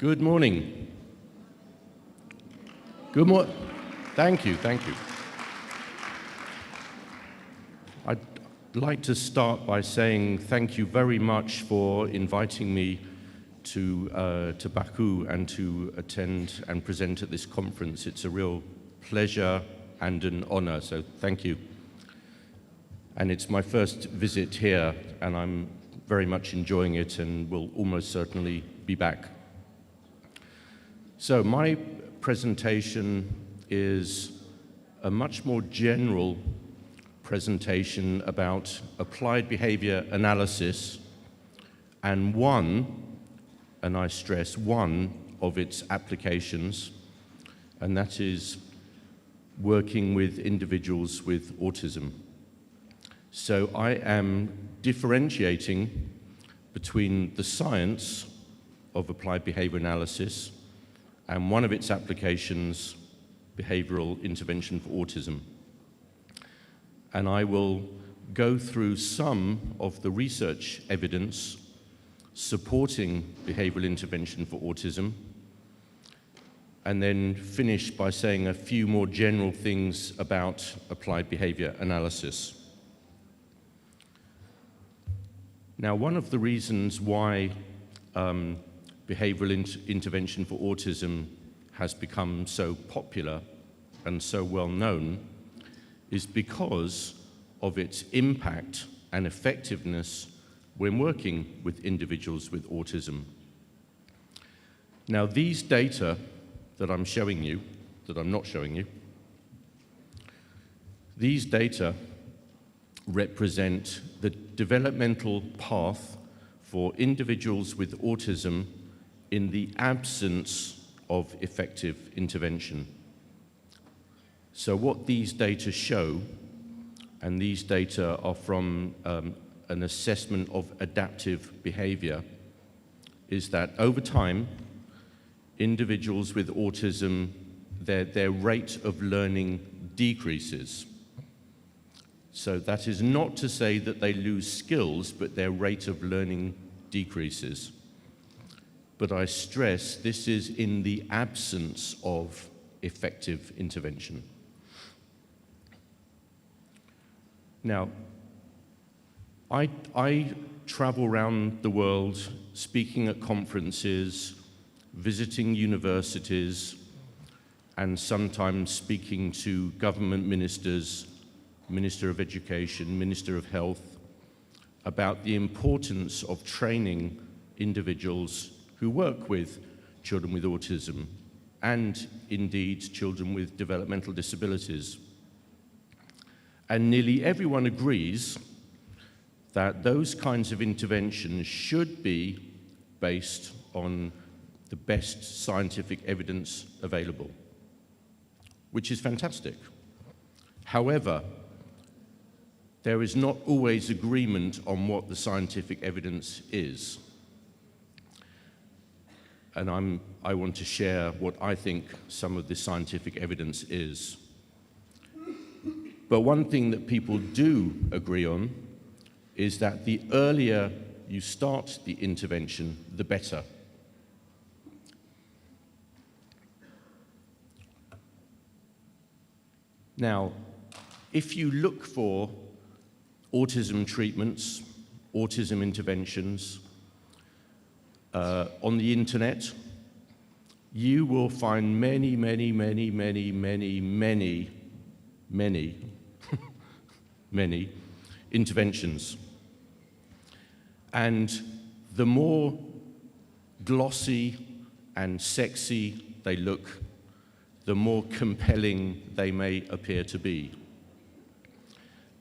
Good morning. Good morning. Thank you, thank you. I'd like to start by saying thank you very much for inviting me to Baku and to attend and present at this conference. It's a real pleasure and an honor, so thank you. And it's my first visit here, and I'm very much enjoying it and will almost certainly be back. So my presentation is a much more general presentation about applied behavior analysis and and I stress one of its applications, and that is working with individuals with autism. So I am differentiating between the science of applied behavior analysis and one of its applications, behavioral intervention for autism. And I will go through some of the research evidence supporting behavioral intervention for autism, and then finish by saying a few more general things about applied behavior analysis. Now, one of the reasons why behavioral intervention for autism has become so popular and so well known is because of its impact and effectiveness when working with individuals with autism. Now, these data that I'm showing you, that I'm not showing you, these data represent the developmental path for individuals with autism in the absence of effective intervention. So what these data show, and these data are from an assessment of adaptive behavior, is that over time, individuals with autism, their rate of learning decreases. So that is not to say that they lose skills, but their rate of learning decreases. But I stress this is in the absence of effective intervention. Now, I travel around the world speaking at conferences, visiting universities, and sometimes speaking to government ministers, Minister of Education, Minister of Health, about the importance of training individuals who work with children with autism and indeed children with developmental disabilities. And nearly everyone agrees that those kinds of interventions should be based on the best scientific evidence available, which is fantastic. However, there is not always agreement on what the scientific evidence is. And I want to share what I think some of the scientific evidence is. But one thing that people do agree on is that the earlier you start the intervention, the better. Now, if you look for autism treatments, autism interventions on the internet, you will find many interventions. And the more glossy and sexy they look, the more compelling they may appear to be.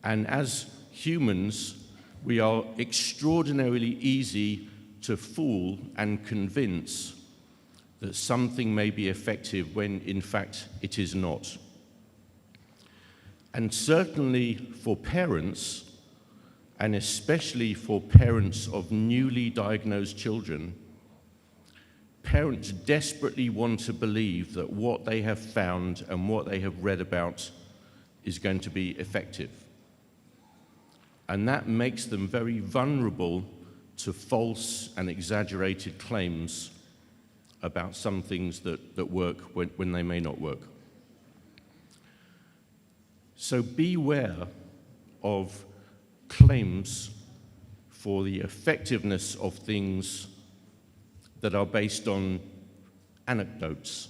And as humans, we are extraordinarily easy to fool and convince that something may be effective when in fact it is not. And certainly for parents, and especially for parents of newly diagnosed children, parents desperately want to believe that what they have found and what they have read about is going to be effective. And that makes them very vulnerable to false and exaggerated claims about some things that work when they may not work. So beware of claims for the effectiveness of things that are based on anecdotes,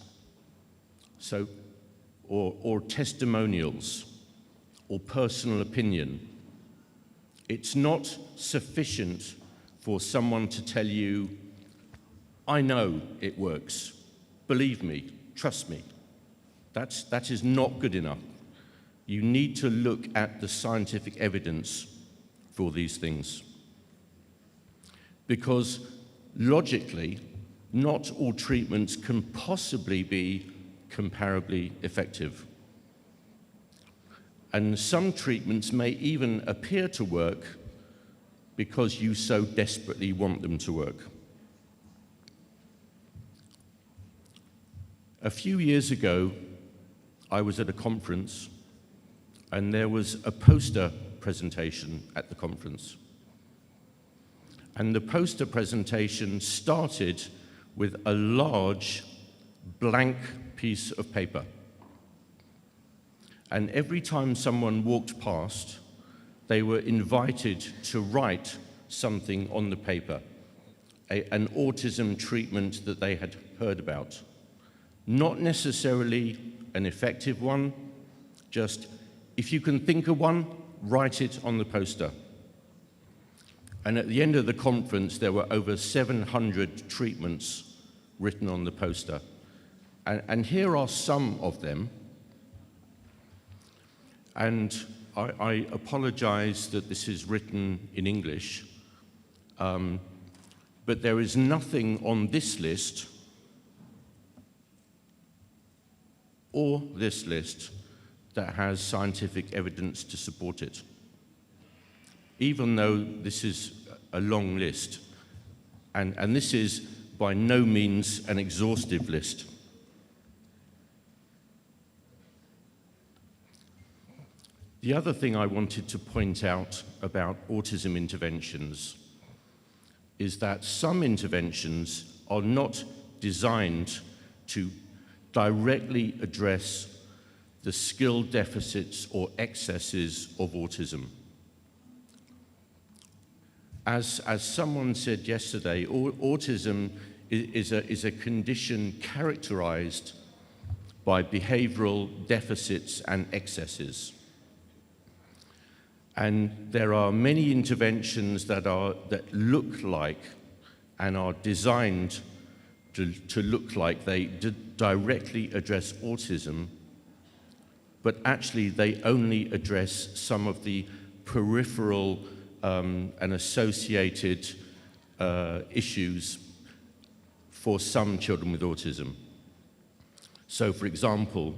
or testimonials, or personal opinion. It's not sufficient for someone to tell you, I know it works, believe me, trust me. That is not good enough. You need to look at the scientific evidence for these things. Because logically, not all treatments can possibly be comparably effective. And some treatments may even appear to work because you so desperately want them to work. A few years ago, I was at a conference, and there was a poster presentation at the conference. And the poster presentation started with a large blank piece of paper. And every time someone walked past, they were invited to write something on the paper, an autism treatment that they had heard about. Not necessarily an effective one, just if you can think of one, write it on the poster. And at the end of the conference, there were over 700 treatments written on the poster. And here are some of them. And I apologize that this is written in English, but there is nothing on this list or this list that has scientific evidence to support it, even though this is a long list. And this is by no means an exhaustive list. The other thing I wanted to point out about autism interventions is that some interventions are not designed to directly address the skill deficits or excesses of autism. As someone said yesterday, autism is a condition characterized by behavioral deficits and excesses. And there are many interventions that look like and are designed to look like they directly address autism, but actually they only address some of the peripheral and associated issues for some children with autism. So, for example,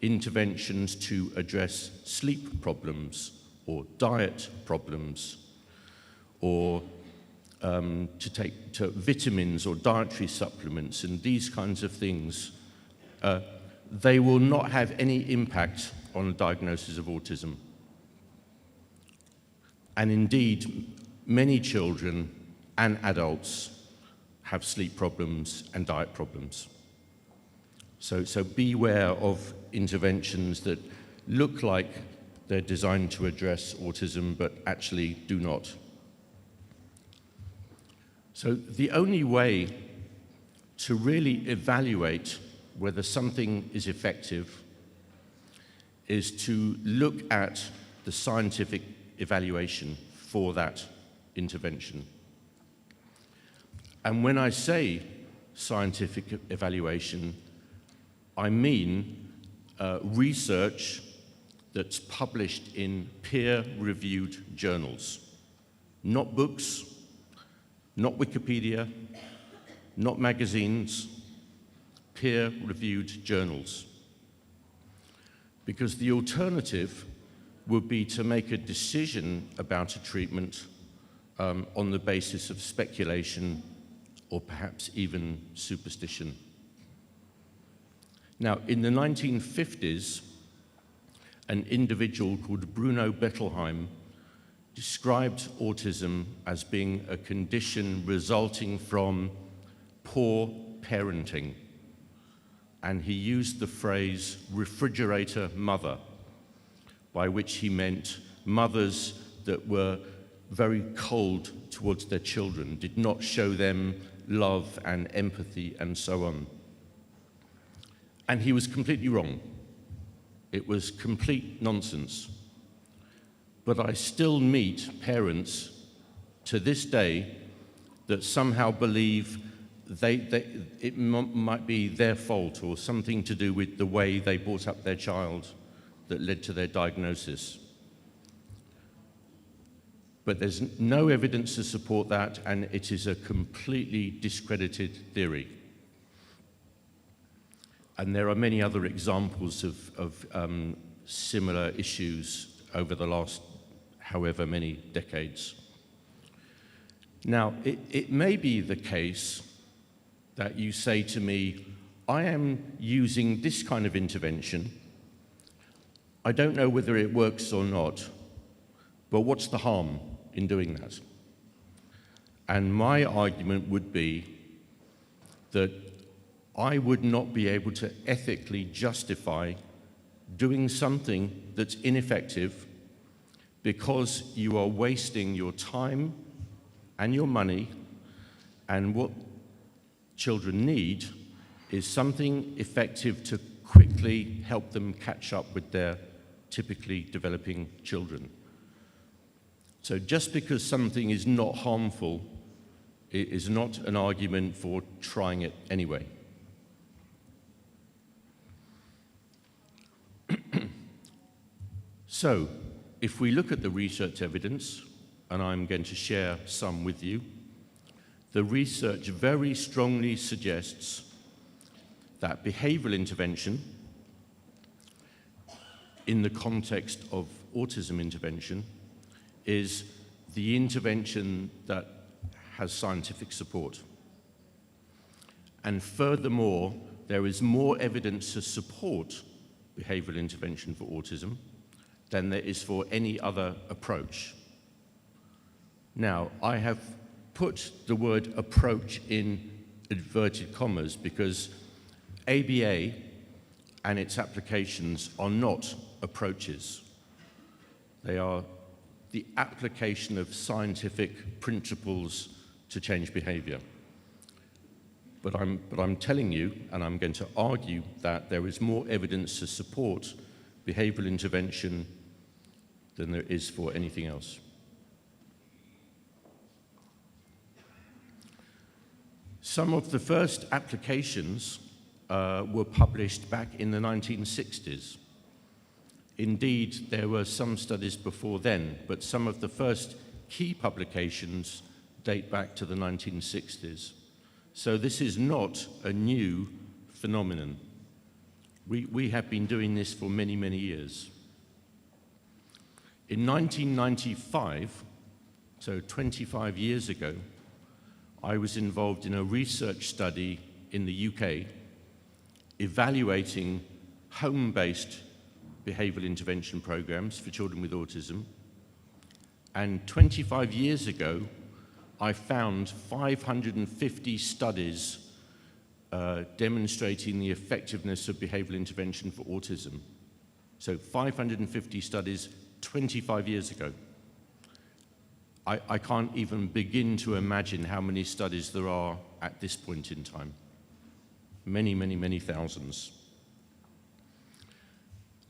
interventions to address sleep problems or diet problems, or to take vitamins or dietary supplements and these kinds of things, they will not have any impact on a diagnosis of autism. And indeed, many children and adults have sleep problems and diet problems. So beware of interventions that look like they're designed to address autism, but actually do not. So the only way to really evaluate whether something is effective is to look at the scientific evaluation for that intervention. And when I say scientific evaluation, I mean research that's published in peer-reviewed journals, not books, not Wikipedia, not magazines, peer-reviewed journals. Because the alternative would be to make a decision about a treatment on the basis of speculation or perhaps even superstition. Now, in the 1950s, an individual called Bruno Bettelheim described autism as being a condition resulting from poor parenting, and he used the phrase refrigerator mother, by which he meant mothers that were very cold towards their children, did not show them love and empathy and so on. And he was completely wrong. It was complete nonsense. But I still meet parents to this day that somehow believe it might be their fault or something to do with the way they brought up their child that led to their diagnosis. But there's no evidence to support that, and it is a completely discredited theory. And there are many other examples of similar issues over the last however many decades. Now, it may be the case that you say to me, I am using this kind of intervention. I don't know whether it works or not, but what's the harm in doing that? And my argument would be that I would not be able to ethically justify doing something that's ineffective because you are wasting your time and your money, and what children need is something effective to quickly help them catch up with their typically developing children. So just because something is not harmful, it is not an argument for trying it anyway. So, if we look at the research evidence, and I'm going to share some with you, the research very strongly suggests that behavioral intervention in the context of autism intervention is the intervention that has scientific support. And furthermore, there is more evidence to support behavioral intervention for autism than there is for any other approach. Now, I have put the word approach in inverted commas because ABA and its applications are not approaches. They are the application of scientific principles to change behavior. But I'm telling you, and I'm going to argue, that there is more evidence to support behavioral intervention than there is for anything else. Some of the first applications were published back in the 1960s. Indeed, there were some studies before then, but some of the first key publications date back to the 1960s. So this is not a new phenomenon. We have been doing this for many, many years. In 1995, so 25 years ago, I was involved in a research study in the UK evaluating home-based behavioral intervention programs for children with autism. And 25 years ago, I found 550 studies demonstrating the effectiveness of behavioral intervention for autism. So 550 studies 25 years ago. I can't even begin to imagine how many studies there are at this point in time. Many, many, many thousands.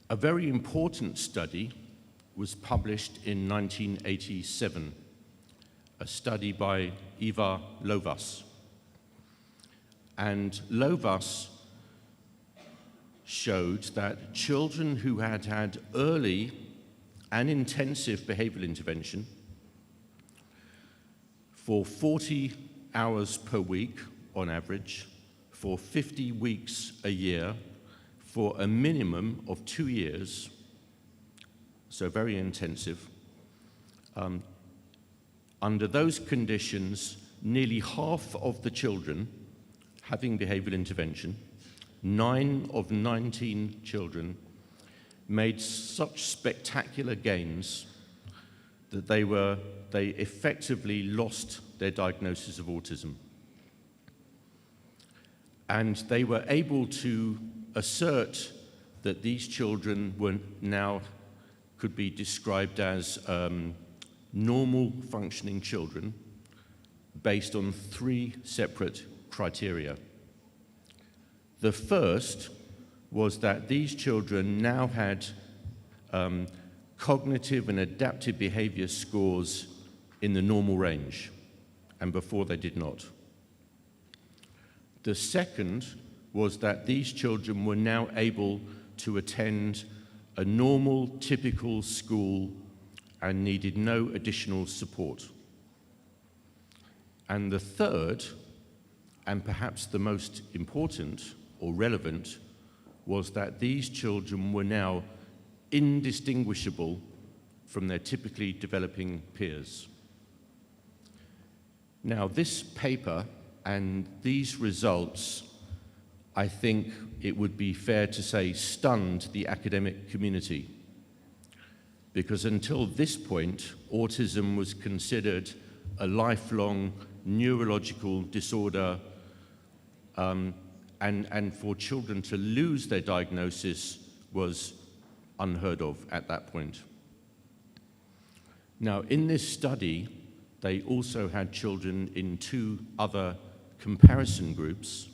A very important study was published in 1987, a study by Eva Lovas. And Lovas showed that children who had had early and intensive behavioral intervention for 40 hours per week on average, for 50 weeks a year, for a minimum of 2 years, so very intensive. Under those conditions, nearly half of the children having behavioral intervention, 9 of 19 children, made such spectacular gains that they effectively lost their diagnosis of autism. And they were able to assert that these children were now could be described as normal functioning children based on 3 separate criteria. The first was that these children now had cognitive and adaptive behavior scores in the normal range, and before they did not. The second was that these children were now able to attend a normal, typical school and needed no additional support. And the third, and perhaps the most important or relevant, was that these children were now indistinguishable from their typically developing peers. Now, this paper and these results, I think it would be fair to say, stunned the academic community. Because until this point, autism was considered a lifelong neurological disorder, and for children to lose their diagnosis was unheard of at that point. Now, in this study, they also had children in 2 other comparison groups,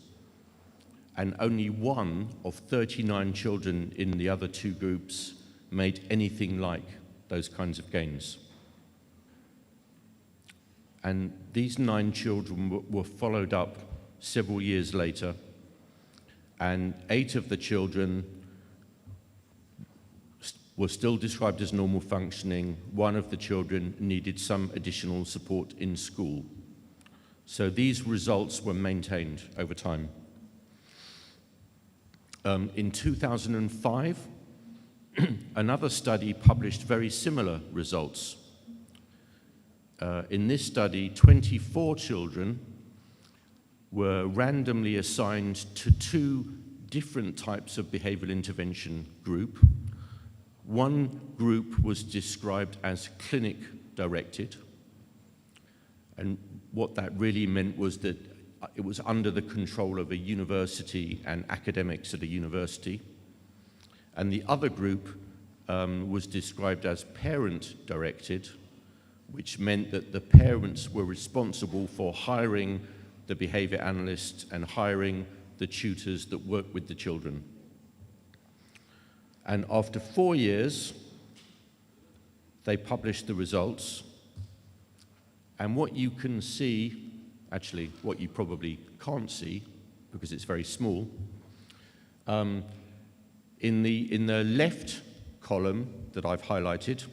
and only 1 of 39 children in the other 2 groups made anything like those kinds of gains. And these 9 children were followed up several years later, and 8 of the children were still described as normal functioning. 1 of the children needed some additional support in school. So these results were maintained over time. In 2005, another study published very similar results. In this study, 24 children were randomly assigned to 2 different types of behavioral intervention group. One group was described as clinic-directed, and what that really meant was that it was under the control of a university and academics at a university. And the other group was described as parent-directed, which meant that the parents were responsible for hiring the behavior analysts and hiring the tutors that work with the children. And after 4 years, they published the results. And what you can see, actually what you probably can't see, because it's very small, in the left column that I've highlighted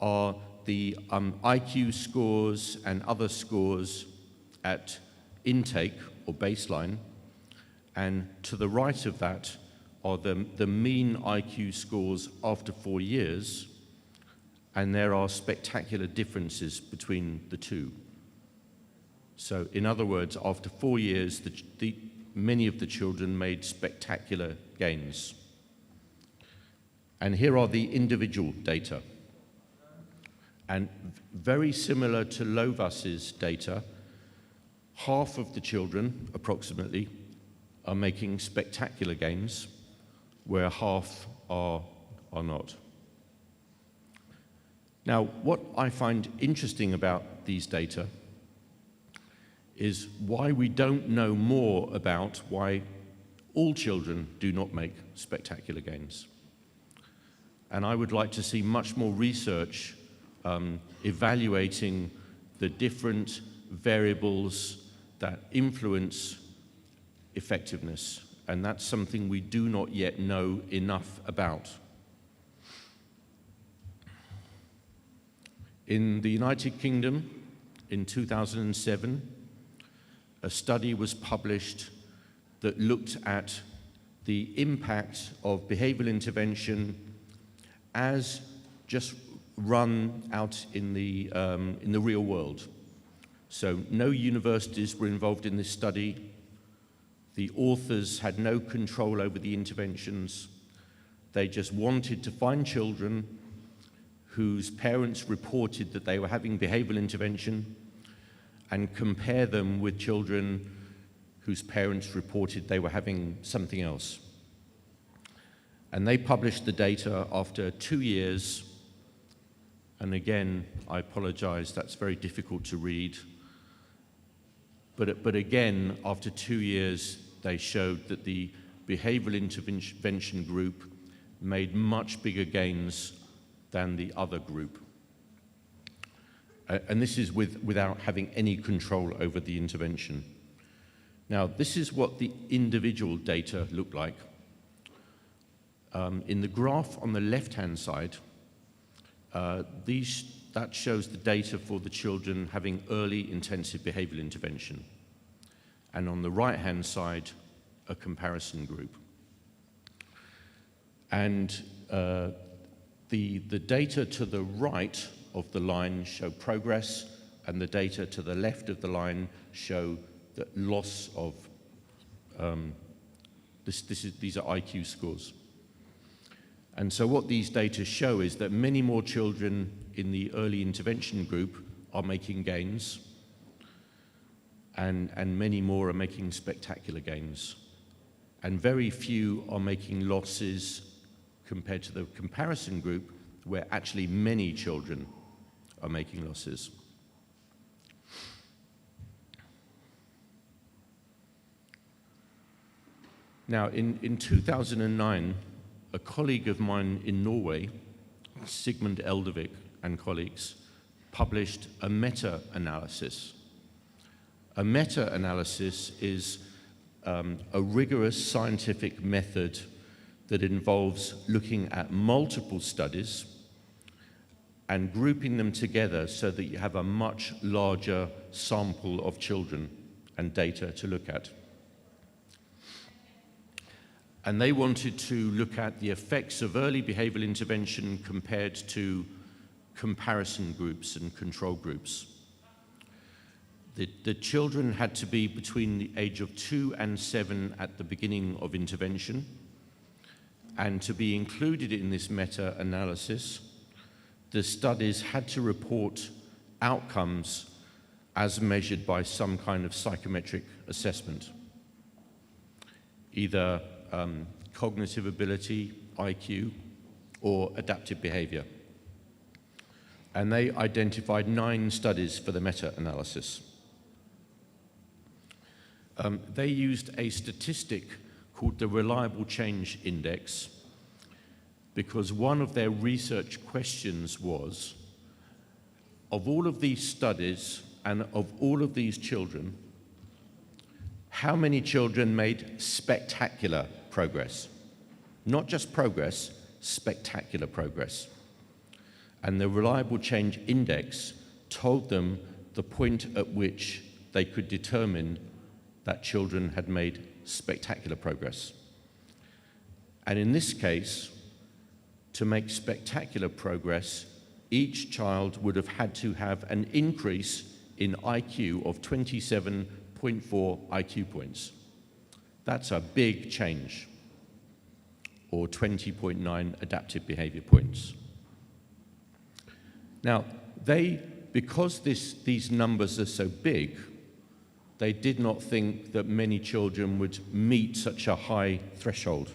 are the IQ scores and other scores at intake or baseline, and to the right of that are the mean IQ scores after 4 years, and there are spectacular differences between the 2. So in other words, after 4 years, many of the children made spectacular gains. And here are the individual data. And very similar to Lovas's data, half of the children, approximately, are making spectacular gains, where half are not. Now, what I find interesting about these data is why we don't know more about why all children do not make spectacular gains. And I would like to see much more research evaluating the different variables that influence effectiveness, and that's something we do not yet know enough about. In the United Kingdom, in 2007, a study was published that looked at the impact of behavioral intervention as just run out in the real world. So no universities were involved in this study. The authors had no control over the interventions. They just wanted to find children whose parents reported that they were having behavioral intervention and compare them with children whose parents reported they were having something else. And they published the data after 2 years. And again, I apologize, that's very difficult to read. But again, after 2 years, they showed that the behavioral intervention group made much bigger gains than the other group. And this is without having any control over the intervention. Now, this is what the individual data look like. In the graph on the left-hand side, that shows the data for the children having early intensive behavioral intervention. And on the right-hand side, a comparison group. And the data to the right of the line show progress, and the data to the left of the line show the loss of, these are IQ scores. And so what these data show is that many more children in the early intervention group are making gains, and many more are making spectacular gains. And very few are making losses compared to the comparison group, where actually many children are making losses. Now, in 2009, a colleague of mine in Norway, Sigmund Eldevik and colleagues, published a meta-analysis. A meta-analysis is a rigorous scientific method that involves looking at multiple studies and grouping them together so that you have a much larger sample of children and data to look at. And they wanted to look at the effects of early behavioral intervention compared to comparison groups and control groups. The children had to be between the age of 2 and 7 at the beginning of intervention. And to be included in this meta-analysis, the studies had to report outcomes as measured by some kind of psychometric assessment, either cognitive ability, IQ, or adaptive behavior. And they identified 9 studies for the meta-analysis. They used a statistic called the Reliable Change Index, because one of their research questions was, of all of these studies and of all of these children, how many children made spectacular progress? Not just progress, spectacular progress. And the Reliable Change Index told them the point at which they could determine that children had made spectacular progress. And in this case, to make spectacular progress, each child would have had to have an increase in IQ of 27.4 IQ points. That's a big change, or 20.9 adaptive behavior points. Now, because these numbers are so big, they did not think that many children would meet such a high threshold.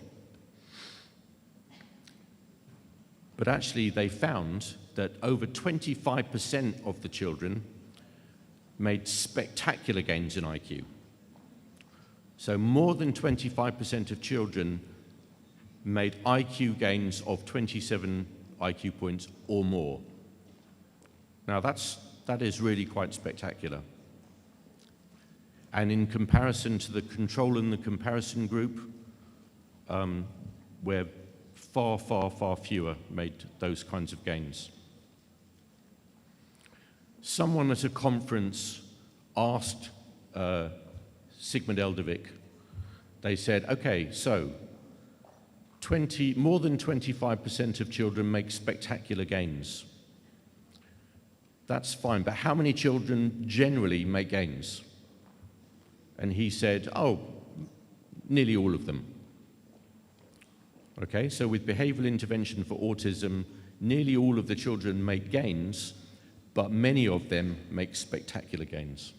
But actually, they found that over 25% of the children made spectacular gains in IQ. So more than 25% of children made IQ gains of 27 IQ points or more. Now that is really quite spectacular. And in comparison to the control in the comparison group, where far, far, far fewer made those kinds of gains. Someone at a conference asked Sigmund Eldevik, they said, okay, so more than 25% of children make spectacular gains. That's fine, but how many children generally make gains? And he said, oh, nearly all of them. Okay, so with behavioral intervention for autism, nearly all of the children make gains, but many of them make spectacular gains.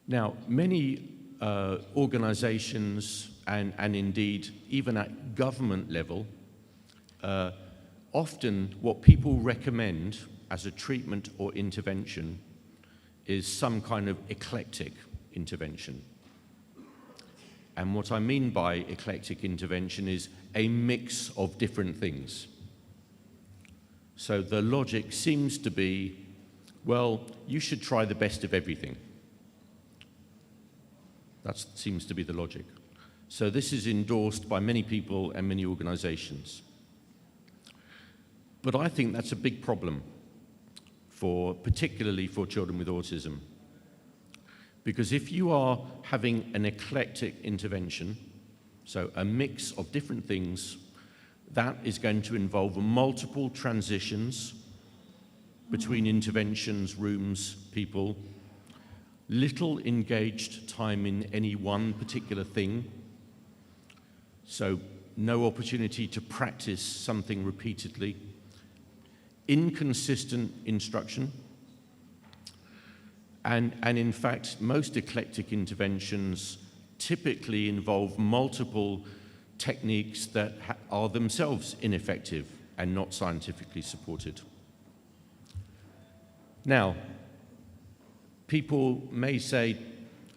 Now, many organizations and indeed even at government level, often what people recommend as a treatment or intervention is some kind of eclectic intervention. And what I mean by eclectic intervention is a mix of different things. So the logic seems to be, well, you should try the best of everything. That seems to be the logic. So this is endorsed by many people and many organizations. But I think that's a big problem, particularly for children with autism. Because if you are having an eclectic intervention, so a mix of different things, that is going to involve multiple transitions between interventions, rooms, people, little engaged time in any one particular thing, so no opportunity to practice something repeatedly, inconsistent instruction, and in fact, most eclectic interventions typically involve multiple techniques that are themselves ineffective and not scientifically supported. Now, people may say,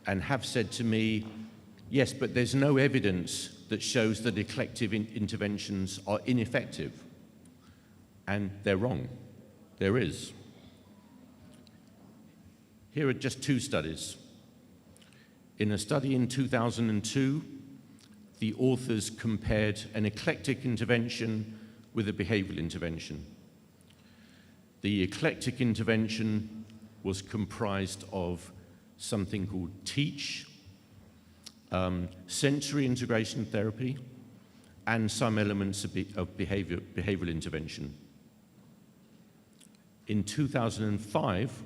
and have said to me, yes, but there's no evidence that shows that eclectic interventions are ineffective. And they're wrong. There is. Here are just two studies. In a study in 2002, the authors compared an eclectic intervention with a behavioral intervention. The eclectic intervention was comprised of something called TEACH, sensory integration therapy, and some elements of behavioral intervention. In 2005,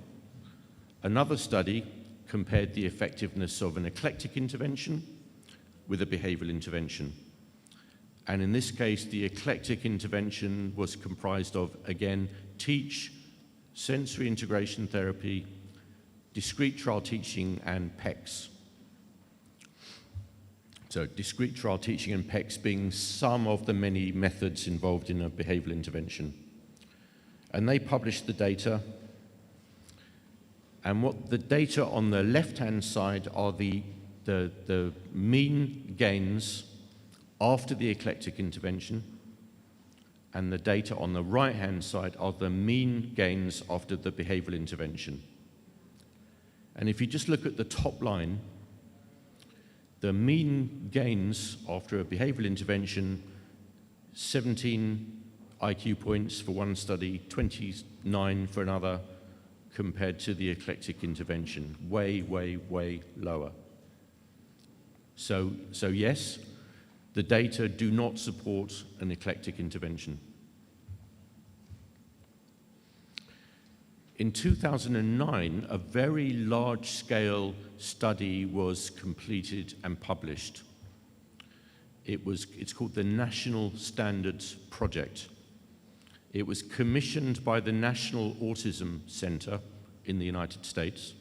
another study compared the effectiveness of an eclectic intervention with a behavioral intervention. And in this case, the eclectic intervention was comprised of, again, TEACH, sensory integration therapy, discrete trial teaching, and PECS. So discrete trial teaching and PECS being some of the many methods involved in a behavioral intervention. And they published the data. And what the data on the left-hand side are the mean gains after the eclectic intervention, and the data on the right-hand side are the mean gains after the behavioral intervention. And if you just look at the top line, the mean gains after a behavioral intervention, 17 IQ points for one study, 29 for another, compared to the eclectic intervention, way, way, way lower. So yes, the data do not support an eclectic intervention. In 2009, a very large-scale study was completed and published. It's called the National Standards Project. It was commissioned by the National Autism Center in the United States,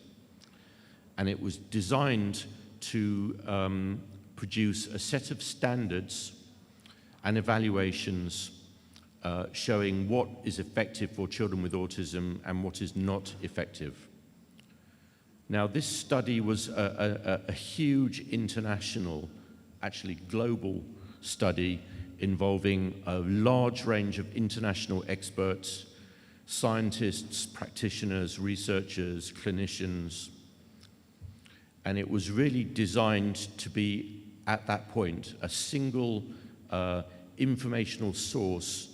and it was designed to produce a set of standards and evaluations showing what is effective for children with autism and what is not effective. Now, this study was a huge international, actually global study involving a large range of international experts, scientists, practitioners, researchers, clinicians, and it was really designed to be, at that point, a single informational source,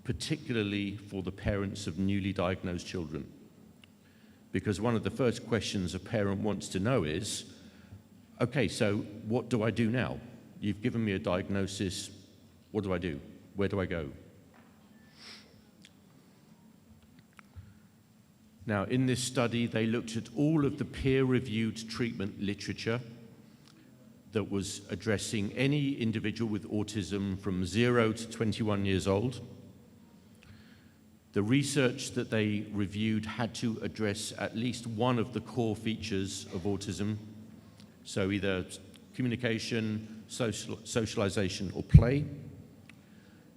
particularly for the parents of newly diagnosed children. Because one of the first questions a parent wants to know is, okay, so what do I do now? You've given me a diagnosis, what do I do? Where do I go? Now, in this study, they looked at all of the peer-reviewed treatment literature that was addressing any individual with autism from 0 to 21 years old. The research that they reviewed had to address at least one of the core features of autism, so either communication, socialization, or play.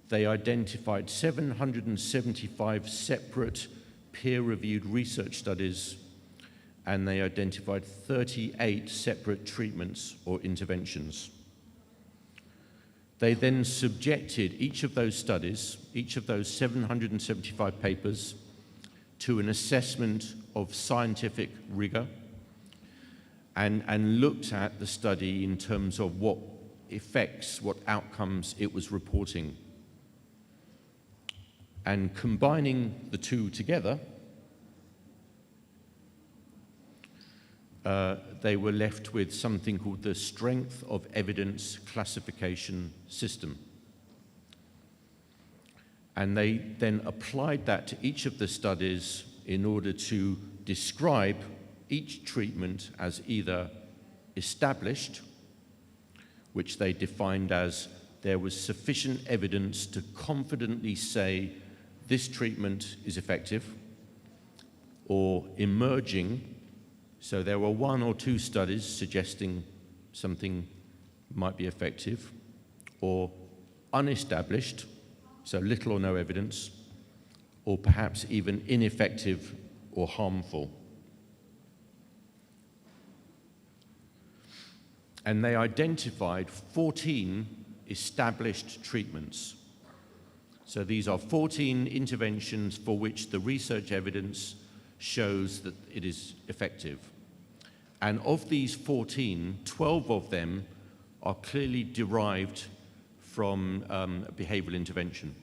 They identified 775 separate peer-reviewed research studies, and they identified 38 separate treatments or interventions. They then subjected each of those studies, each of those 775 papers, to an assessment of scientific rigor and looked at the study in terms of what effects, what outcomes it was reporting. And combining the two together, they were left with something called the Strength of Evidence Classification System. And they then applied that to each of the studies in order to describe each treatment as either established, which they defined as there was sufficient evidence to confidently say this treatment is effective, or emerging, so there were one or two studies suggesting something might be effective, or unestablished, so little or no evidence, or perhaps even ineffective or harmful. And they identified 14 established treatments. So these are 14 interventions for which the research evidence shows that it is effective. And of these 14, 12 of them are clearly derived from behavioral intervention.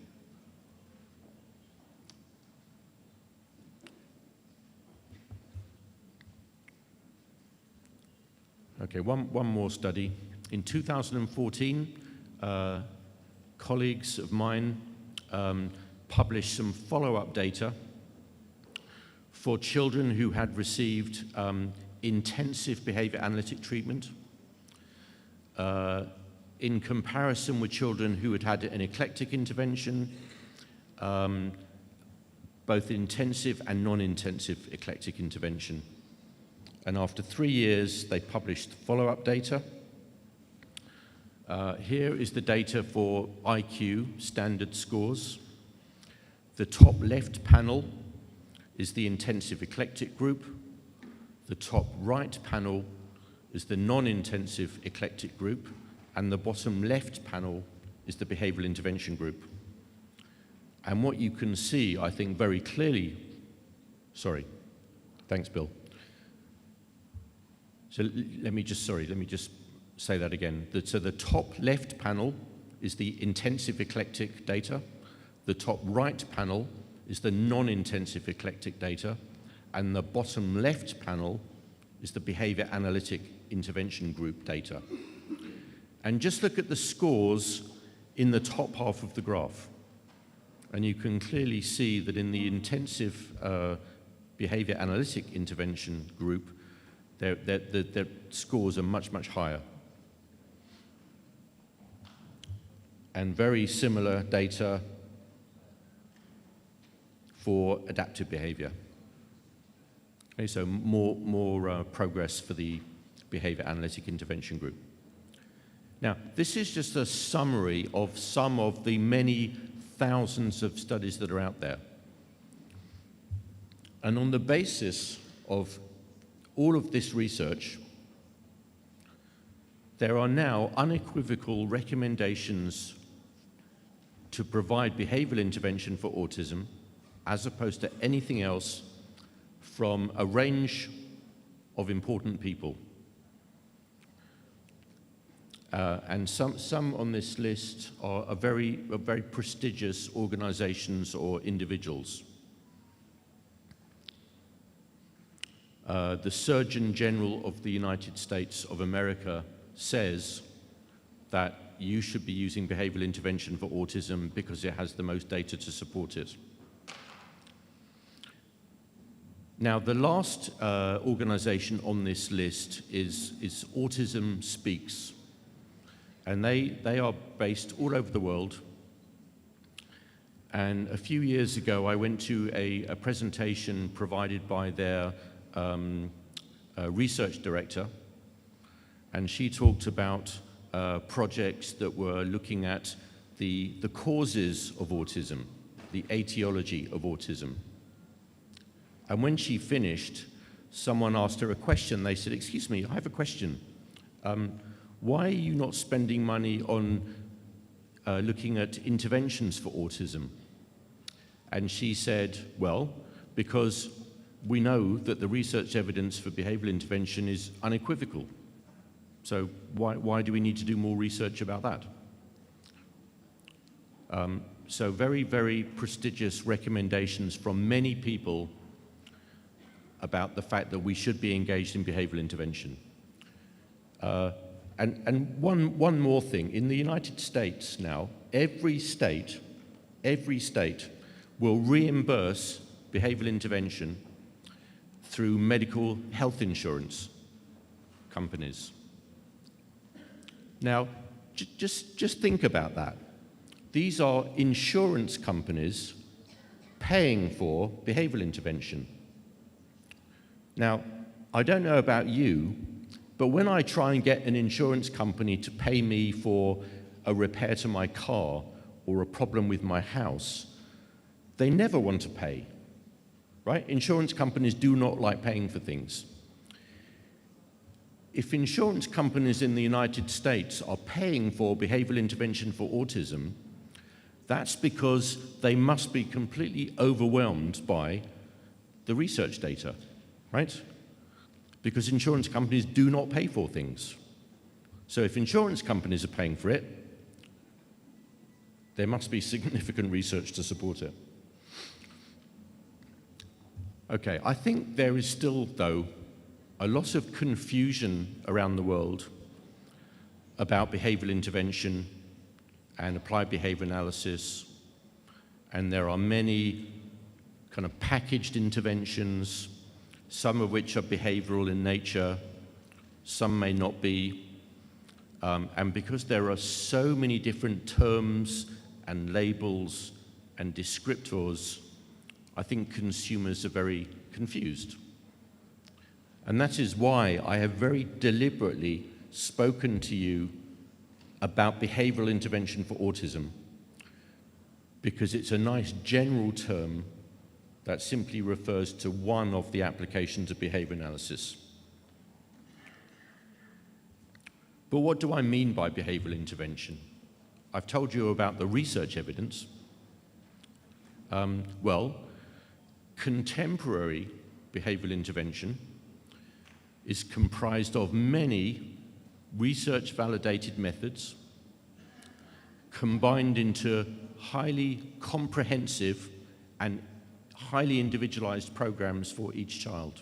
Okay, one more study. In 2014, colleagues of mine published some follow-up data for children who had received intensive behavior analytic treatment in comparison with children who had had an eclectic intervention, both intensive and non-intensive eclectic intervention. And after 3 years, they published follow-up data. Here is the data for IQ standard scores. The top left panel is the intensive eclectic group. The top right panel is the non-intensive eclectic group. And the bottom left panel is the behavioral intervention group. And what you can see, I think, very clearly, sorry, thanks, Bill. So let me just say that again. So the top left panel is the intensive eclectic data. The top right panel is the non-intensive eclectic data. And the bottom left panel is the behavior analytic intervention group data. And just look at the scores in the top half of the graph. And you can clearly see that in the intensive behavior analytic intervention group, their scores are much, much higher. And very similar data for adaptive behavior. Okay, so more progress for the behavior analytic intervention group. Now, this is just a summary of some of the many thousands of studies that are out there. And on the basis of all of this research, there are now unequivocal recommendations to provide behavioral intervention for autism as opposed to anything else from a range of important people. And some on this list are very prestigious organizations or individuals. The Surgeon General of the United States of America says that you should be using behavioral intervention for autism because it has the most data to support it. Now, the last organization on this list is Autism Speaks. And they are based all over the world. And a few years ago, I went to a presentation provided by their research director. and she talked about projects that were looking at the causes of autism, the etiology of autism. And when she finished, someone asked her a question. They said, "Excuse me, I have a question. Why are you not spending money on looking at interventions for autism?" And she said, "Well, because we know that the research evidence for behavioral intervention is unequivocal. So why do we need to do more research about that?" So very, very prestigious recommendations from many people about the fact that we should be engaged in behavioral intervention. And one more thing. In the United States now, every state will reimburse behavioral intervention through medical health insurance companies. Now, just think about that. These are insurance companies paying for behavioral intervention. Now, I don't know about you, but when I try and get an insurance company to pay me for a repair to my car or a problem with my house, they never want to pay, right? Insurance companies do not like paying for things. If insurance companies in the United States are paying for behavioral intervention for autism, that's because they must be completely overwhelmed by the research data, right? Because insurance companies do not pay for things. So if insurance companies are paying for it, there must be significant research to support it. Okay, I think there is still, though, a lot of confusion around the world about behavioral intervention and applied behavior analysis, and there are many kind of packaged interventions, some of which are behavioral in nature, some may not be, and because there are so many different terms and labels and descriptors, I think consumers are very confused. And that is why I have very deliberately spoken to you about behavioral intervention for autism, because it's a nice general term that simply refers to one of the applications of behavior analysis. But what do I mean by behavioral intervention? I've told you about the research evidence. Well, contemporary behavioral intervention is comprised of many research-validated methods combined into highly comprehensive and highly individualized programs for each child.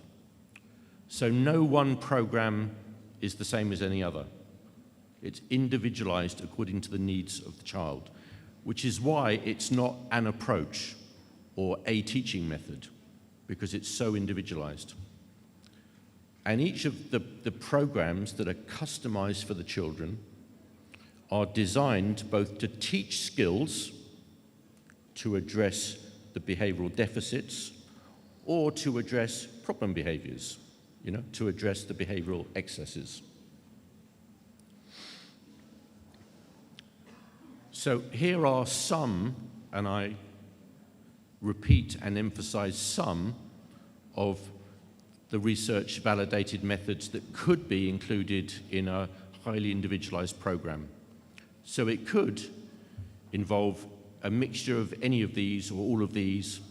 So no one program is the same as any other. It's individualized according to the needs of the child, which is why it's not an approach or a teaching method, because it's so individualized. And each of the programs that are customized for the children are designed both to teach skills to address the behavioral deficits or to address problem behaviors, to address the behavioral excesses. So here are some, and I repeat and emphasize some, of the research-validated methods that could be included in a highly individualized program. So it could involve a mixture of any of these or all of these.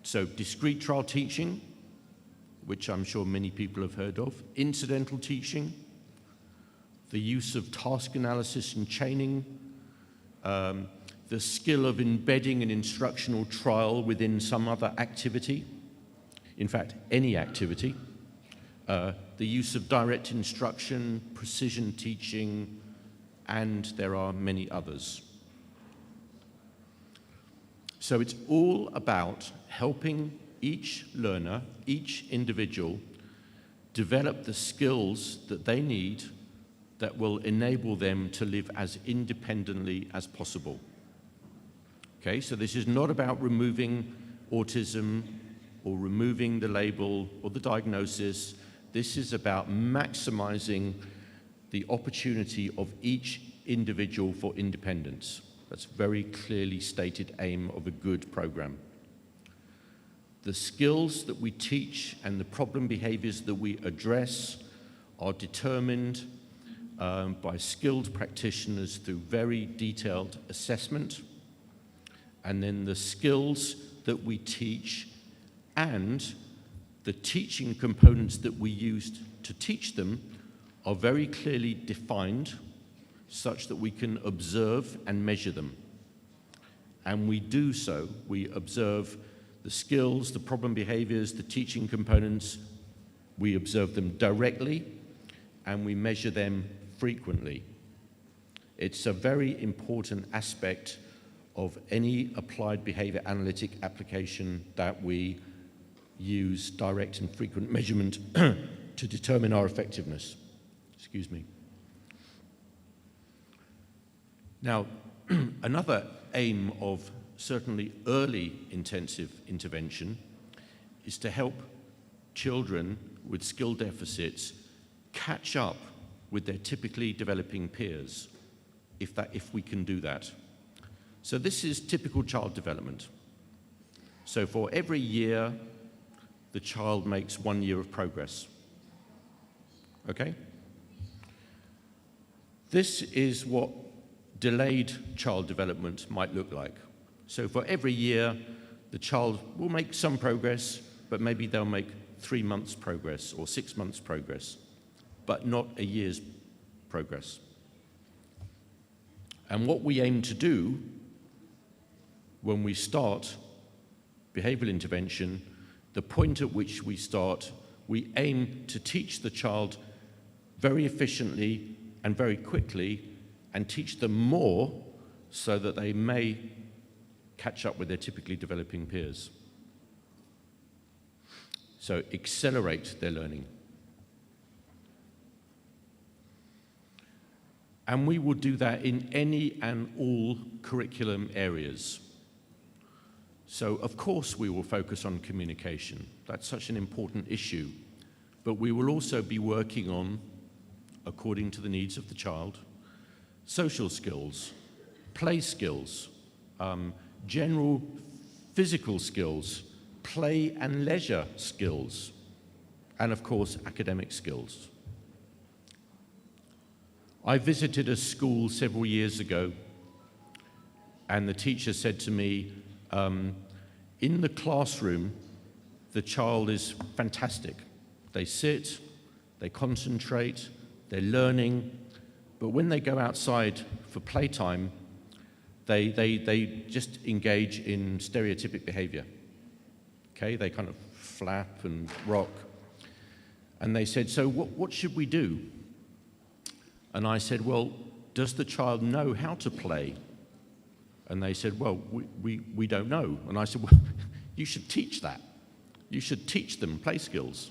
So discrete trial teaching, which I'm sure many people have heard of, incidental teaching, the use of task analysis and chaining, the skill of embedding an instructional trial within some other activity, in fact, any activity, the use of direct instruction, precision teaching, and there are many others. So it's all about helping each learner, each individual, develop the skills that they need that will enable them to live as independently as possible. Okay, so this is not about removing autism or removing the label or the diagnosis. This is about maximizing the opportunity of each individual for independence. That's a very clearly stated aim of a good program. The skills that we teach and the problem behaviors that we address are determined by skilled practitioners through very detailed assessment. And then the skills that we teach and the teaching components that we use to teach them are very clearly defined such that we can observe and measure them. And we do so. We observe the skills, the problem behaviors, the teaching components. We observe them directly and we measure them frequently. It's a very important aspect of any applied behavior analytic application that we use direct and frequent measurement to determine our effectiveness. Excuse me. Now, another aim of certainly early intensive intervention is to help children with skill deficits catch up with their typically developing peers, if we can do that. So this is typical child development. So for every year, the child makes 1 year of progress. Okay? This is what delayed child development might look like. So for every year, the child will make some progress, but maybe they'll make 3 months progress or 6 months progress, but not a year's progress. And what we aim to do when we start behavioral intervention, the point at which we start, we aim to teach the child very efficiently and very quickly and teach them more so that they may catch up with their typically developing peers. So accelerate their learning. And we will do that in any and all curriculum areas. So of course we will focus on communication. That's such an important issue. But we will also be working on, according to the needs of the child, social skills, play skills, general physical skills, play and leisure skills, and of course academic skills. I visited a school several years ago, and the teacher said to me, in the classroom, the child is fantastic. They sit, they concentrate, they're learning, but when they go outside for playtime, they just engage in stereotypic behavior. Okay, they kind of flap and rock. And they said, so what should we do? And I said, well, does the child know how to play? And they said, well, we don't know. And I said, well, you should teach that. You should teach them play skills,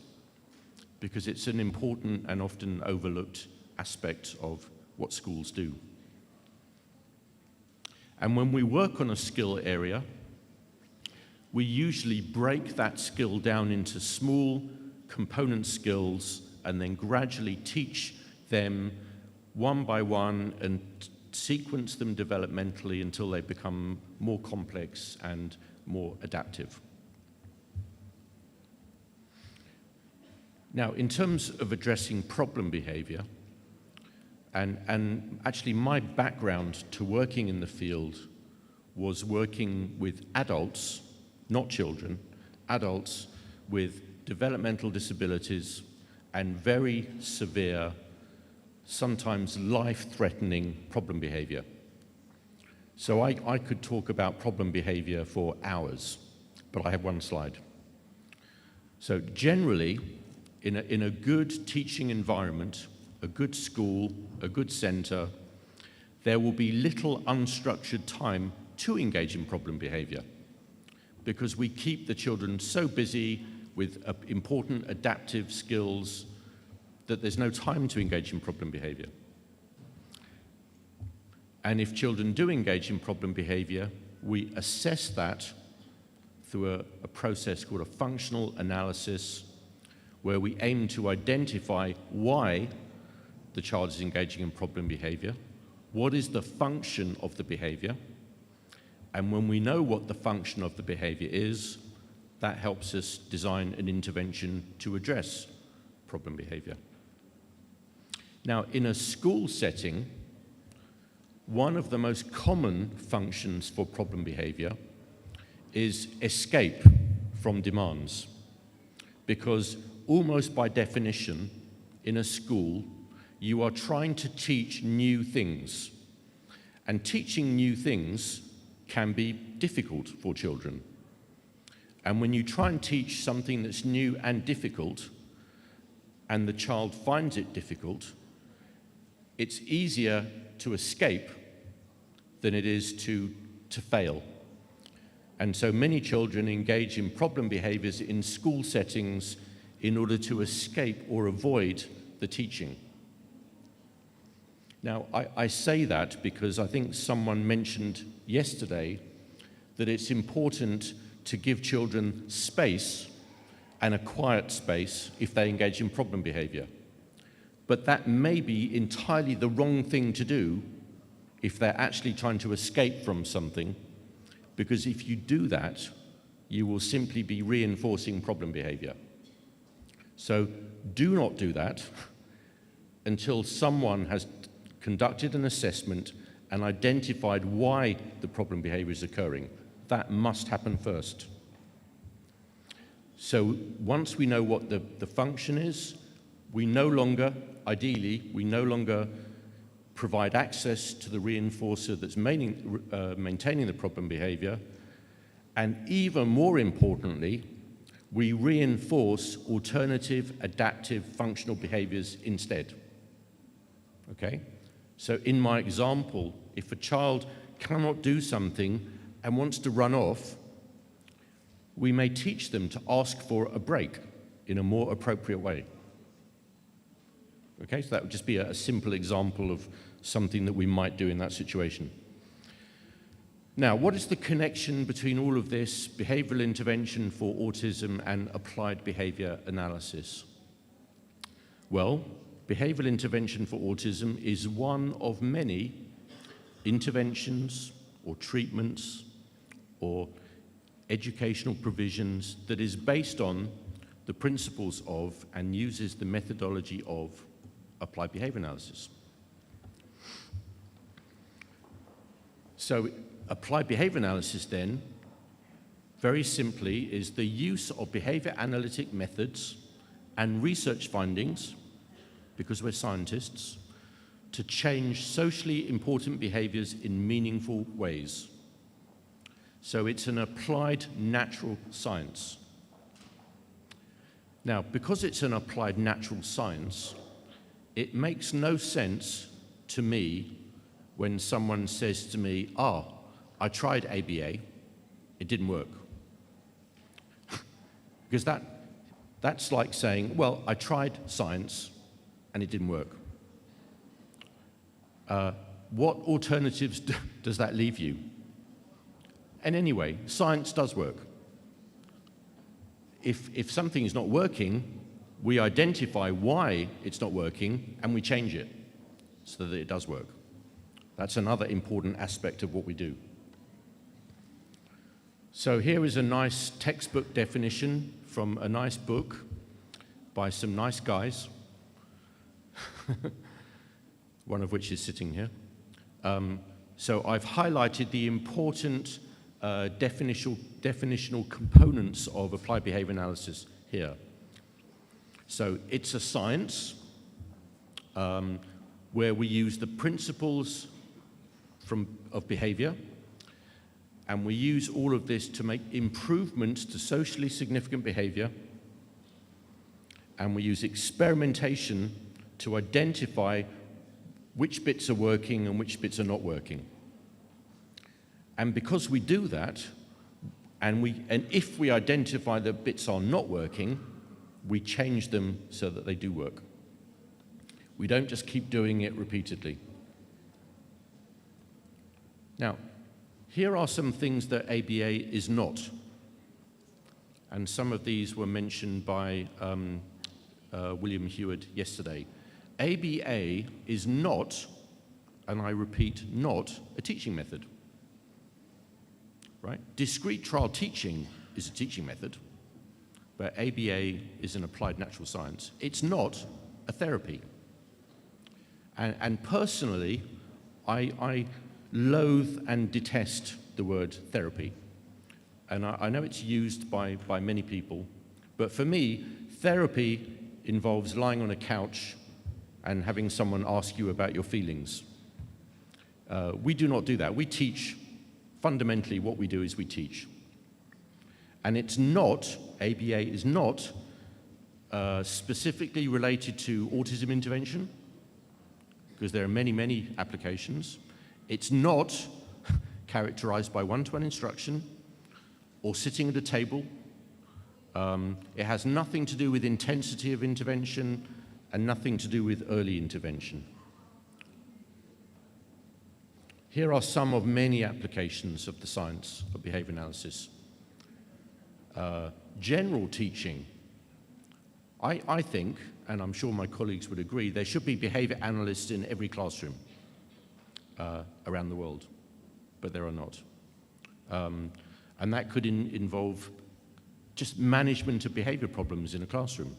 because it's an important and often overlooked aspect of what schools do. And when we work on a skill area, we usually break that skill down into small component skills and then gradually teach them one by one and sequence them developmentally until they become more complex and more adaptive. Now, in terms of addressing problem behavior, and actually my background to working in the field was working with adults, not children, adults with developmental disabilities and very severe, sometimes life-threatening problem behavior. So I could talk about problem behavior for hours, but I have one slide. So generally, in a good teaching environment, a good school, a good center, there will be little unstructured time to engage in problem behavior, because we keep the children so busy with important adaptive skills that there's no time to engage in problem behavior. And if children do engage in problem behavior, we assess that through a process called a functional analysis, where we aim to identify why the child is engaging in problem behavior, what is the function of the behavior, and when we know what the function of the behavior is, that helps us design an intervention to address problem behavior. Now, in a school setting, one of the most common functions for problem behavior is escape from demands, because almost by definition, in a school, you are trying to teach new things. And teaching new things can be difficult for children. And when you try and teach something that's new and difficult, and the child finds it difficult, it's easier to escape than it is to fail. And so many children engage in problem behaviors in school settings in order to escape or avoid the teaching. Now, I say that because I think someone mentioned yesterday that it's important to give children space, and a quiet space, if they engage in problem behavior. But that may be entirely the wrong thing to do if they're actually trying to escape from something, because if you do that, you will simply be reinforcing problem behavior. So do not do that until someone has conducted an assessment and identified why the problem behavior is occurring. That must happen first. So once we know what the function is, we no longer, ideally, we no longer provide access to the reinforcer that's maintaining the problem behavior, and even more importantly, we reinforce alternative, adaptive, functional behaviors instead. Okay? So in my example, if a child cannot do something and wants to run off, we may teach them to ask for a break in a more appropriate way. Okay, so that would just be a simple example of something that we might do in that situation. Now, what is the connection between all of this behavioral intervention for autism and applied behavior analysis? Well, behavioral intervention for autism is one of many interventions or treatments or educational provisions that is based on the principles of and uses the methodology of applied behavior analysis. So applied behavior analysis then, very simply, is the use of behavior analytic methods and research findings, because we're scientists, to change socially important behaviors in meaningful ways. So it's an applied natural science. Now, because it's an applied natural science, it makes no sense to me when someone says to me, I tried ABA, it didn't work. Because that's like saying, well, I tried science and it didn't work. What alternatives does that leave you? And anyway, science does work. If something is not working, we identify why it's not working and we change it so that it does work. That's another important aspect of what we do. So here is a nice textbook definition from a nice book by some nice guys, one of which is sitting here. So I've highlighted the important definitional components of applied behavior analysis here. So it's a science where we use the principles of behavior, and we use all of this to make improvements to socially significant behavior, and we use experimentation to identify which bits are working and which bits are not working. And because we do that, and if we identify that bits are not working, we change them so that they do work. We don't just keep doing it repeatedly. Now, here are some things that ABA is not. And some of these were mentioned by William Heward yesterday. ABA is not, and I repeat, not a teaching method. Right? Discrete trial teaching is a teaching method, but ABA is an applied natural science. It's not a therapy. And personally, I loathe and detest the word therapy. And I know it's used by many people, but for me, therapy involves lying on a couch and having someone ask you about your feelings. We do not do that. We teach. Fundamentally, what we do is we teach. And it's not, ABA is not specifically related to autism intervention, because there are many, many applications. It's not characterized by one-to-one instruction or sitting at a table. It has nothing to do with intensity of intervention and nothing to do with early intervention. Here are some of many applications of the science of behavior analysis. General teaching. I think, and I'm sure my colleagues would agree, there should be behavior analysts in every classroom around the world, but there are not. And that could involve just management of behavior problems in a classroom.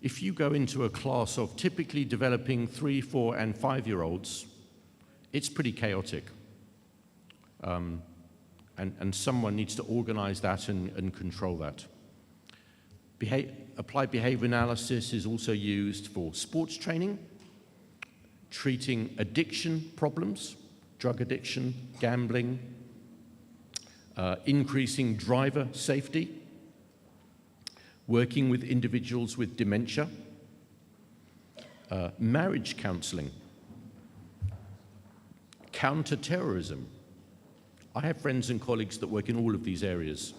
If you go into a class of typically developing 3-, 4-, and 5-year-olds, it's pretty chaotic. And someone needs to organize that and control that. Applied behavior analysis is also used for sports training, treating addiction problems, drug addiction, gambling, increasing driver safety, working with individuals with dementia, marriage counseling, counter-terrorism. I have friends and colleagues that work in all of these areas.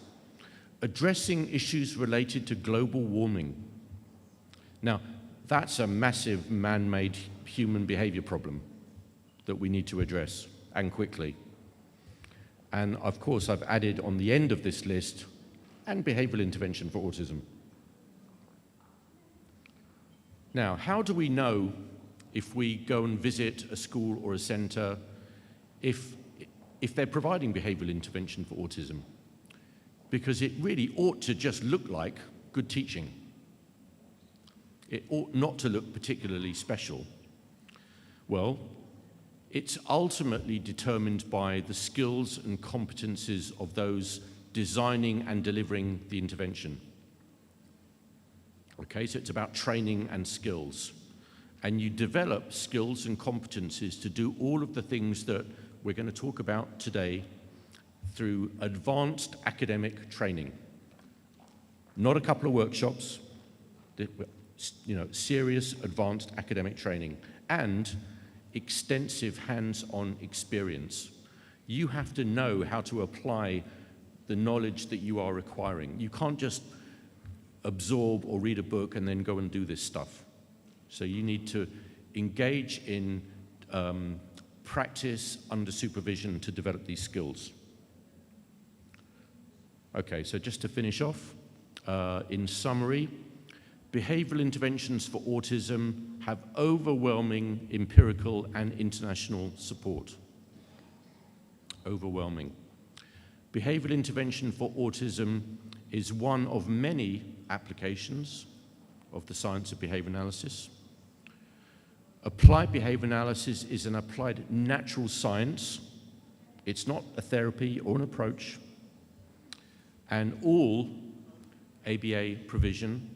Addressing issues related to global warming. Now, that's a massive man-made human behavior problem that we need to address, and quickly. And of course, I've added on the end of this list, and behavioral intervention for autism. Now, how do we know if we go and visit a school or a center if they're providing behavioral intervention for autism? Because it really ought to just look like good teaching. It ought not to look particularly special. Well, it's ultimately determined by the skills and competencies of those designing and delivering the intervention. Okay, so it's about training and skills. And you develop skills and competencies to do all of the things that we're going to talk about today through advanced academic training. Not a couple of workshops, serious advanced academic training and extensive hands-on experience. You have to know how to apply the knowledge that you are acquiring. You can't just absorb or read a book and then go and do this stuff. So you need to engage in practice under supervision to develop these skills. Okay, so just to finish off, in summary, behavioral interventions for autism have overwhelming empirical and international support. Overwhelming. Behavioral intervention for autism is one of many applications of the science of behavior analysis. Applied behavior analysis is an applied natural science. It's not a therapy or an approach. And all ABA provision,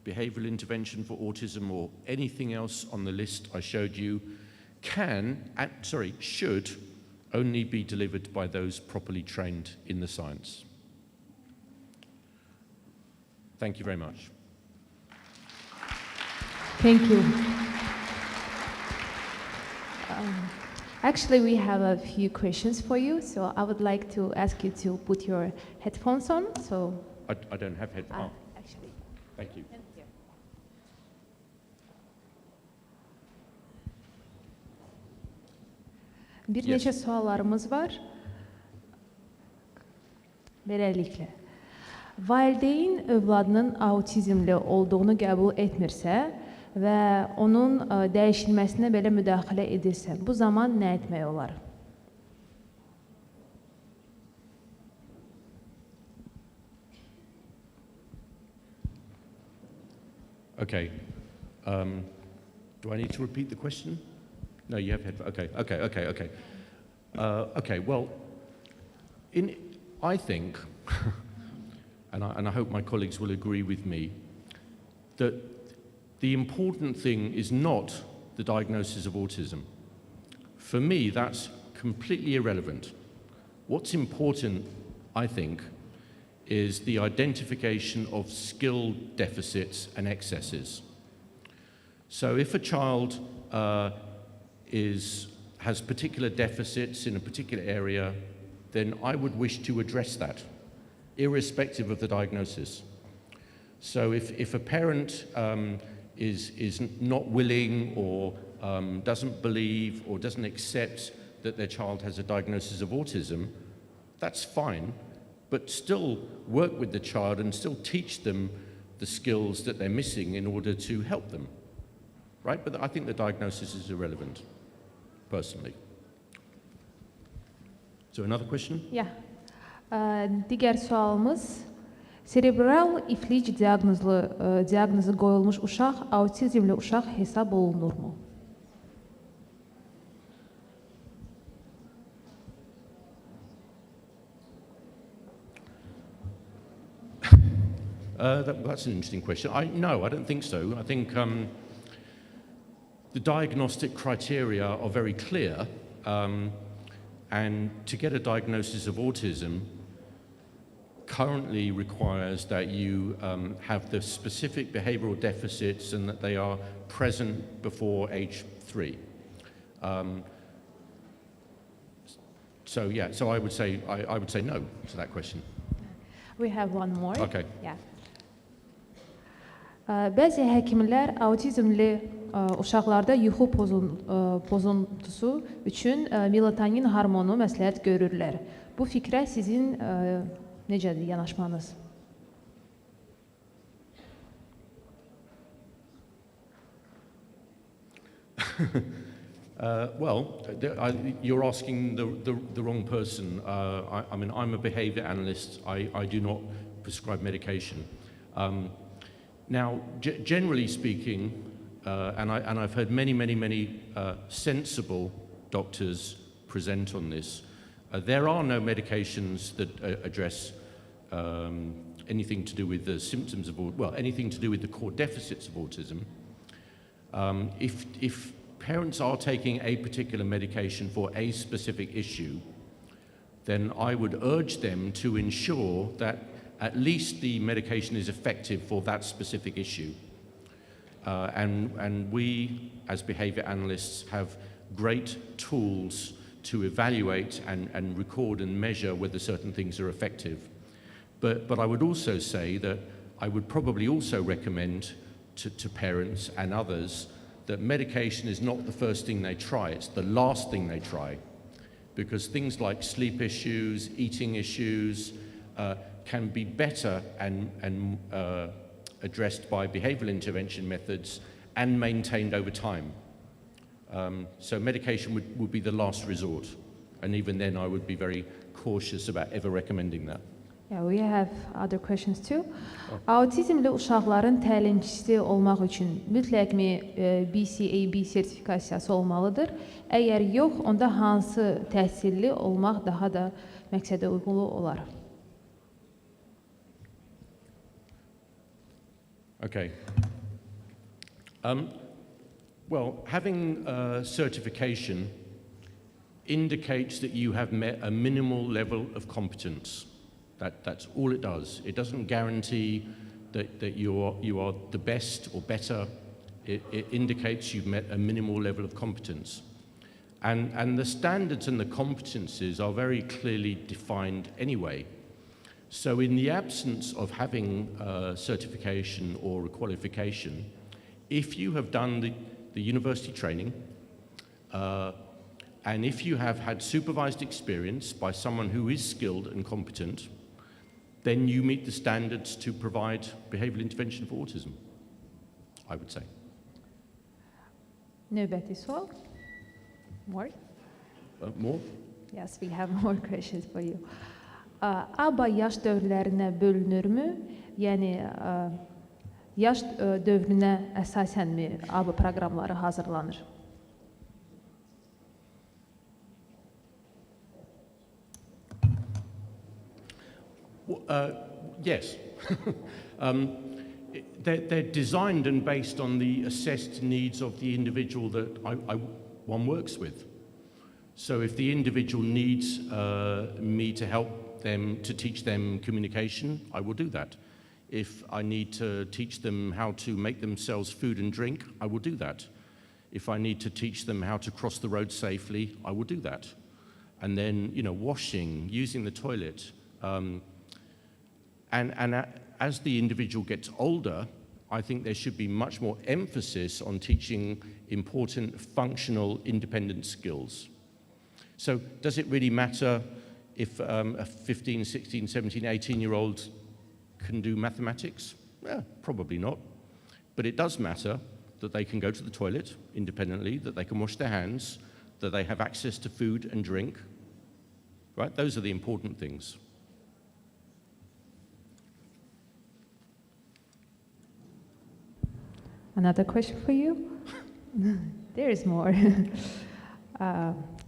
behavioral intervention for autism or anything else on the list I showed you should only be delivered by those properly trained in the science. Thank you very much. Thank you. Actually, we have a few questions for you, so I would like to ask you to put your headphones on. So I don't have headphones. Actually. Thank you. Thank you. Bir neçə suallarımız var. Beləliklə, valideyn övladının autizmli olduğunu qəbul etmirsə, və onun dəyişilməsinə belə müdaxilə edirsə, bu zaman nə etmək olar? Okay. Do I need to repeat the question? No, you have headphones. Okay. Okay, well, I think, and I hope my colleagues will agree with me, that the important thing is not the diagnosis of autism. For me, that's completely irrelevant. What's important, I think, is the identification of skill deficits and excesses. So if a child has particular deficits in a particular area, then I would wish to address that, irrespective of the diagnosis. So if a parent is not willing or doesn't believe or doesn't accept that their child has a diagnosis of autism, that's fine, but still work with the child and still teach them the skills that they're missing in order to help them, right? But I think the diagnosis is irrelevant, personally. So another question? Yeah. Digər sualımız, serebral iflic diaqnozu qoyulmuş uşaq autizmli uşaq hesab olunurmu? That's an interesting question. No, I don't think so. I think the diagnostic criteria are very clear, and to get a diagnosis of autism currently requires that you have the specific behavioral deficits and that they are present before age 3. So I would say no to that question. We have one more. Okay. Yeah. Bəzi həkimlər autizmli uşaqlarda yuxu pozuntusu üçün melatonin hormonu məsləhət görürlər. Bu fikrə sizin necədir yanaşmanız? Well, you're asking the wrong person. I mean, I'm a behavior analyst. I do not prescribe medication. Now, generally speaking, and I've heard many sensible doctors present on this, there are no medications that address anything to do with the symptoms of, well, anything to do with the core deficits of autism. If parents are taking a particular medication for a specific issue, then I would urge them to ensure that at least the medication is effective for that specific issue. And we, as behavior analysts, have great tools to evaluate and record and measure whether certain things are effective. But I would also say that I would probably also recommend to parents and others that medication is not the first thing they try, it's the last thing they try. Because things like sleep issues, eating issues, can be better and addressed by behavioral intervention methods and maintained over time. So medication would be the last resort. And even then I would be very cautious about ever recommending that. Yeah, we have other questions too. Autizmli uşaqların təlimçisi olmaq üçün mütləqmi BCAB sertifikasiyası olmalıdır? Əgər yox, onda hansı təhsilli olmaq daha da məqsədə uyğun olar? Okay. Well, having certification indicates that you have met a minimal level of competence. That's all it does. It doesn't guarantee that you are the best or better. It indicates you've met a minimal level of competence. And the standards and the competencies are very clearly defined anyway. So in the absence of having certification or a qualification, if you have done the university training, and if you have had supervised experience by someone who is skilled and competent, then you meet the standards to provide behavioral intervention for autism, I would say. Növbəti sual. More? More? Yes, we have more questions for you. ABA yaş dövrlərinə bölünürmü? Yəni yaş dövrünə əsasən mi ABA proqramları hazırlanır? Yes. They're designed and based on the assessed needs of the individual that one works with. So if the individual needs me to help them, to teach them communication, I will do that. If I need to teach them how to make themselves food and drink, I will do that. If I need to teach them how to cross the road safely, I will do that. And then, washing, using the toilet. And as the individual gets older, I think there should be much more emphasis on teaching important functional independent skills. So does it really matter if a 15, 16, 17, 18-year-old can do mathematics? Well, probably not. But it does matter that they can go to the toilet independently, that they can wash their hands, that they have access to food and drink. Right? Those are the important things. Another question for you? There is more.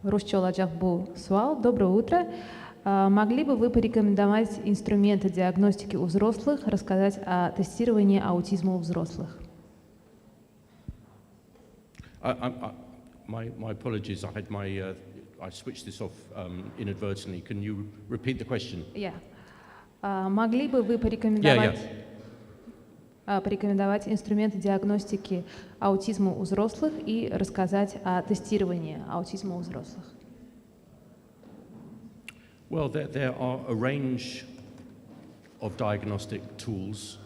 Русча olacak bu sual. Доброе утро. Могли бы вы порекомендовать инструменты диагностики у взрослых, рассказать о тестировании аутизма у взрослых? My apologies. I switched this off inadvertently. Can you repeat the question? Yeah. Могли бы вы порекомендовать инструменты диагностики аутизма у взрослых и рассказать о тестировании аутизма у взрослых? Well, there are a range of diagnostic tools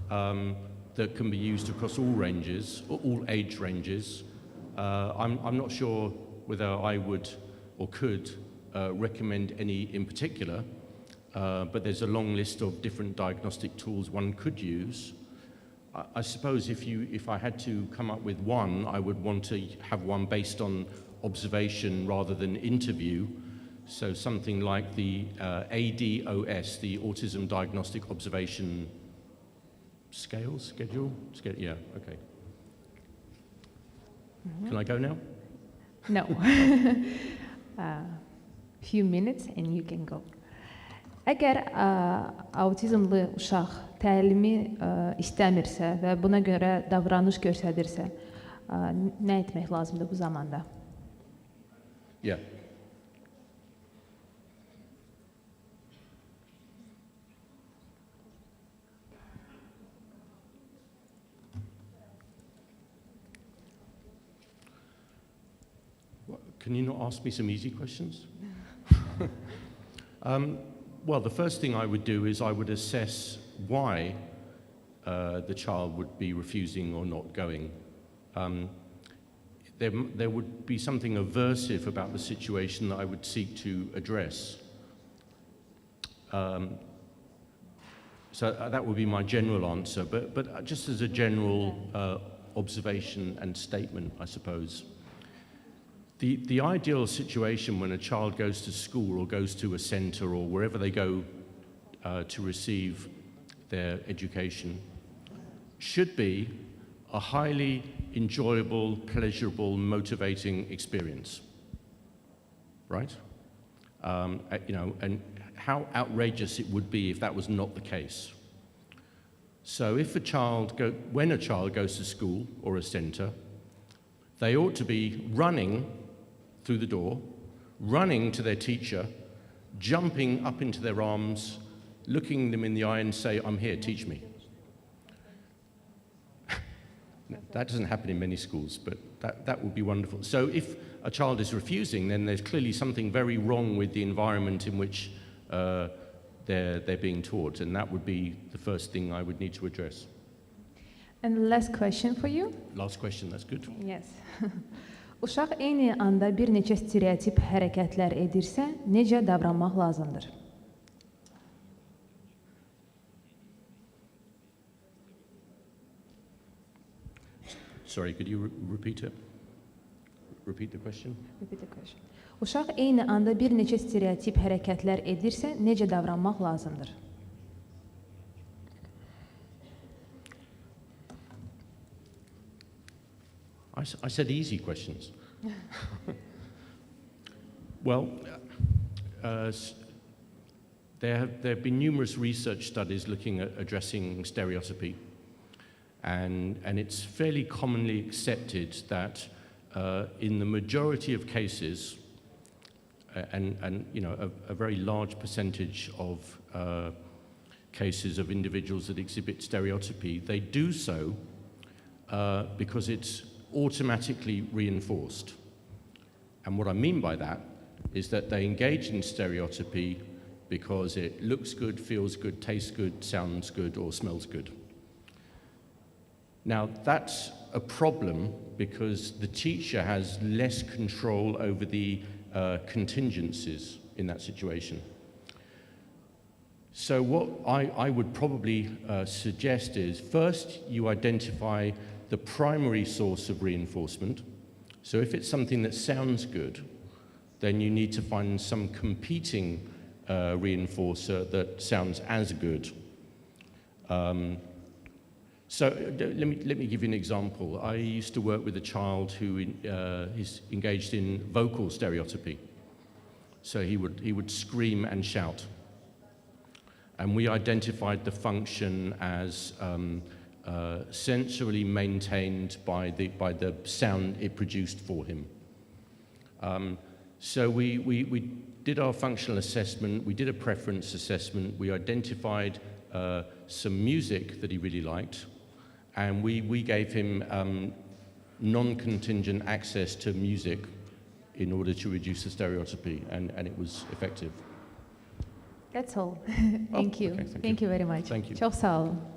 that can be used across all ranges, all age ranges. I'm not sure whether I would or could recommend any in particular, but there's a long list of different diagnostic tools one could use. I suppose if I had to come up with one, I would want to have one based on observation rather than interview. So something like the ADOS, the Autism Diagnostic Observation Schedule? Yeah, okay. Mm-hmm. Can I go now? No. Few minutes and you can go. Əgər autizmli uşaq təlimi istəmirsə və buna görə davranış göstərirsə, nə etmək lazımdır bu zamanda? Yeah. Can you not ask me some easy questions? Well, the first thing I would do is I would assess why the child would be refusing or not going. There would be something aversive about the situation that I would seek to address. So that would be my general answer, but just as a general observation and statement, I suppose. The ideal situation when a child goes to school or goes to a centre or wherever they go to receive their education should be a highly enjoyable, pleasurable, motivating experience, right? And how outrageous it would be if that was not the case. So if when a child goes to school or a centre, they ought to be running through the door, running to their teacher, jumping up into their arms, looking them in the eye and say, "I'm here, teach me." That doesn't happen in many schools, but that would be wonderful. So if a child is refusing, then there's clearly something very wrong with the environment in which they're being taught, and that would be the first thing I would need to address. And the last question for you. Last question, that's good. Yes. Uşaq eyni anda bir neçə stereotip hərəkətlər edirsə, necə davranmaq lazımdır? Sorry, could you repeat it? repeat the question? Repeat the question. Uşaq eyni anda bir neçə stereotip hərəkətlər edirsə, necə davranmaq lazımdır? I said easy questions. Well, there have been numerous research studies looking at addressing stereotypy, and it's fairly commonly accepted that in the majority of cases, and you know, a very large percentage of cases of individuals that exhibit stereotypy, they do so because it's automatically reinforced. And what I mean by that is that they engage in stereotypy because it looks good, feels good, tastes good, sounds good, or smells good. Now, that's a problem because the teacher has less control over the contingencies in that situation. So what I would probably suggest is, first, you identify the primary source of reinforcement. So if it's something that sounds good, then you need to find some competing reinforcer that sounds as good. So let me give you an example. I used to work with a child who is engaged in vocal stereotypy. So he would scream and shout. And we identified the function as sensorily maintained by the sound it produced for him. So we did our functional assessment, we did a preference assessment, we identified some music that he really liked, and we gave him non-contingent access to music in order to reduce the stereotypy, and it was effective. That's all. Thank you. Okay, Thank you very much. Thank you. Çok sağ olun.